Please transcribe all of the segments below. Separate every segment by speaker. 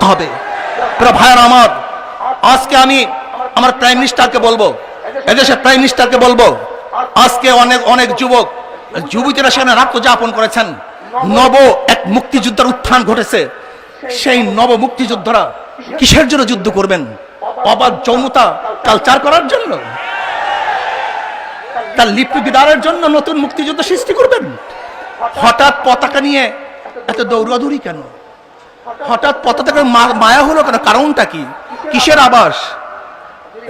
Speaker 1: করতে হবে। ভাইয়ার আমার, আজকে আমি আমার প্রাইম মিনিস্টারকে বলবো, এদেশের প্রাইম মিনিস্টারকে বলবো, আজকে অনেক অনেক যুবতীরা সেখানে রাত্র যাপন করেছেন। নব এক মুক্তিযুদ্ধের উত্থান ঘটেছে। সেই নব মুক্তিযোদ্ধারা কিসের জন্য যুদ্ধ করবেন? অবাধ যৌনতা কালচার করার জন্য, তার লিপি বিদারের জন্য নতুন মুক্তিযুদ্ধ সৃষ্টি করবেন? হঠাৎ পতাকা নিয়ে এত দৌড়াদৌড়ি কেন? হঠাৎ পতাকা মায়া হলো কেন? কারণটা কি? কিসের আবাস?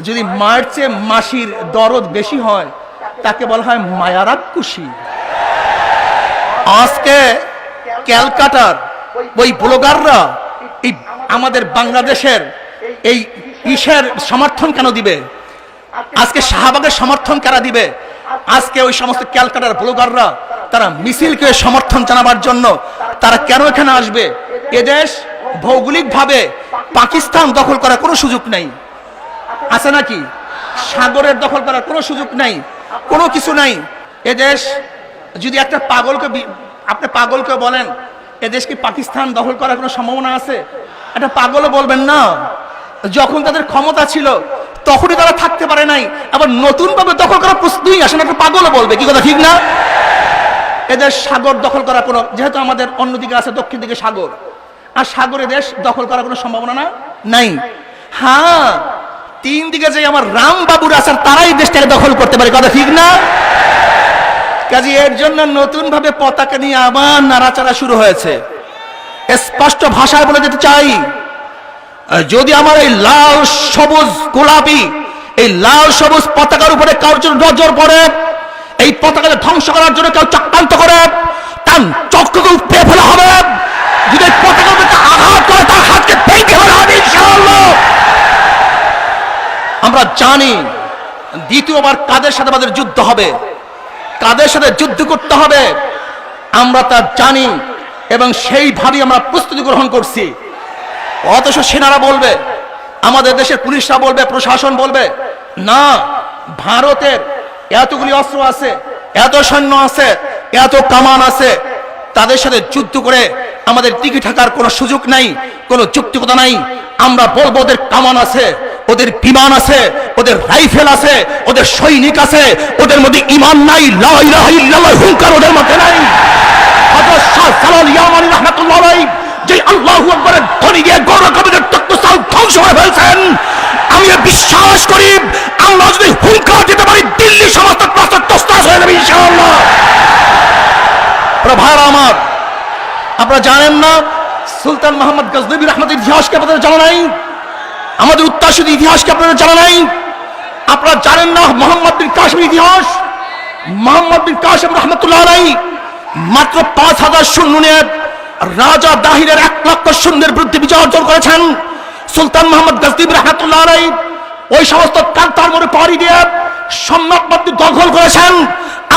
Speaker 1: যদি মায়ের চেয়ে মাসির দরদ বেশি হয় তাকে বলা হয় মায়ারাক্ষসী। আজকে ক্যালকাটার ওই ব্লগাররা এই আমাদের বাংলাদেশের এই ইসের সমর্থন কেন দিবে? আজকে শাহবাগের সমর্থন কারা দিবে? আজকে ওই সমস্ত ক্যালকাটার ব্লগাররা তারা মিছিলকে সমর্থন জানাবার জন্য তারা কেন এখানে আসবে? এদেশ ভৌগোলিকভাবে পাকিস্তান দখল করার কোনো সুযোগ নাই, আছে নাকি? সাগরের দখল করার কোনো সুযোগ নাই, কোনো কিছু নাই। এদেশ যদি একটা আপনি পাগলকে বলেন এদেশ কি পাকিস্তান দখল করার কোনো সম্ভাবনা আছে? একটা পাগলও বলবেন না। যখন তাদের ক্ষমতা ছিল তখনই তারা থাকতে পারে নাই, আবার নতুন ভাবে দখল করার প্রশ্নই আসে না, একটা পাগলও বলবে। কি কথা ঠিক না? এদের সাগর দখল করার কোনো, যেহেতু আমাদের অন্যদিকে আছে দক্ষিণ দিকে সাগর, আর সাগরে দেশ দখল করার কোনো সম্ভাবনা নাই। হ্যাঁ, তিন দিকে যে আমার রাম বাবুর আছেন তারাই দেশটাকে দখল করতে পারে। কথা ঠিক না? কাজে এর জন্য নতুন ভাবে পতাকা নিয়ে আবার নাড়াচাড়া শুরু হয়েছে। স্পষ্ট ভাষায় বলে যেতে চাই, যদি আমার এই লাল সবুজ গোলাপি এই লাল সবুজ পতাকার উপরে কারোর জন্য নজর পড়ে, এই পতাকাকে ধ্বংস করার জন্য কেউ চক্রান্ত করে, তার চক্ষুকে উপড়ে ফেলা হবে। যদি পতাকার উপরে আঘাত করে তার হাতকে ভেঙে ফেলা হবে ইনশাআল্লাহ। আমরা জানি দ্বিতীয়বার কাদের সাথে আমাদের যুদ্ধ হবে, কাদের সাথে যুদ্ধ করতে হবে আমরা তা জানি, এবং সেইভাবেই আমরা প্রস্তুতি গ্রহণ করছি। অথচ সেনারা বলবে, আমাদের দেশের পুলিশরা বলবে, প্রশাসন বলবে, না ভারতের এতগুলি অস্ত্র আছে, এত সৈন্য আছে, এত কামান আছে, তাদের সাথে যুদ্ধ করে আমাদের টিকে থাকার কোনো সুযোগ নাই, কোনো যুক্তিকতা নাই। আমরা বলবো ওদের কামান আছে, ওদের বিমান আছে, ওদের রাইফেল আছে, ওদের সৈনিক আছে, ওদের মধ্যে ঈমান নাই, লা ইলাহা ইল্লাল্লাহ হুঙ্কার ওদের মধ্যে নাই। হযরত শাহ জালাল ইয়ামানী রাহমাতুল্লাহ আলাইহি যে আল্লাহু আকবারের ধ্বনি দিয়ে গৌর কবিদের তত্ত্বস্থান ধ্বংস করে ফেলছেন, আমি বিশ্বাস করি আমরা যদি হুঙ্কার দিতে পারি দিল্লি সমস্ত রাস্তা তছনছ হয়ে যাবে ইনশাআল্লাহ। ভাইরা আমার, আপনারা জানেন না সুলতান মোহাম্মদ গজনবী রহমতের ইতিহাসকে আপনাদের জানা নাই? আমাদের উত্তরসূরি ইতিহাসকে আপনাদের জানা নাই? আপনারা জানেন না মোহাম্মদ বিন কাসিমের ইতিহাস? মোহাম্মদ বিন কাসিম রহমতুল্লাহ আলাইহি মাত্র 5000 সৈন্য নিয়ে রাজা দাহিরের 1 লক্ষ সৈন্যের বিরুদ্ধে বিজয় অর্জন করেছেন। সুলতান মোহাম্মদ গজনবী রহমতুল্লাহ আলাইহি ওই সমস্ত কান্তার মোড়ে পাড়ি দিয়ে সম্রাটবাদী দখল করেছেন।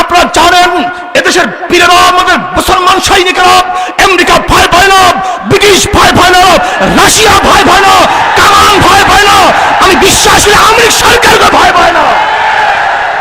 Speaker 1: আপনারা জানেন এদেশের বীরেরা, আমাদের মুসলমান সৈনিকেরা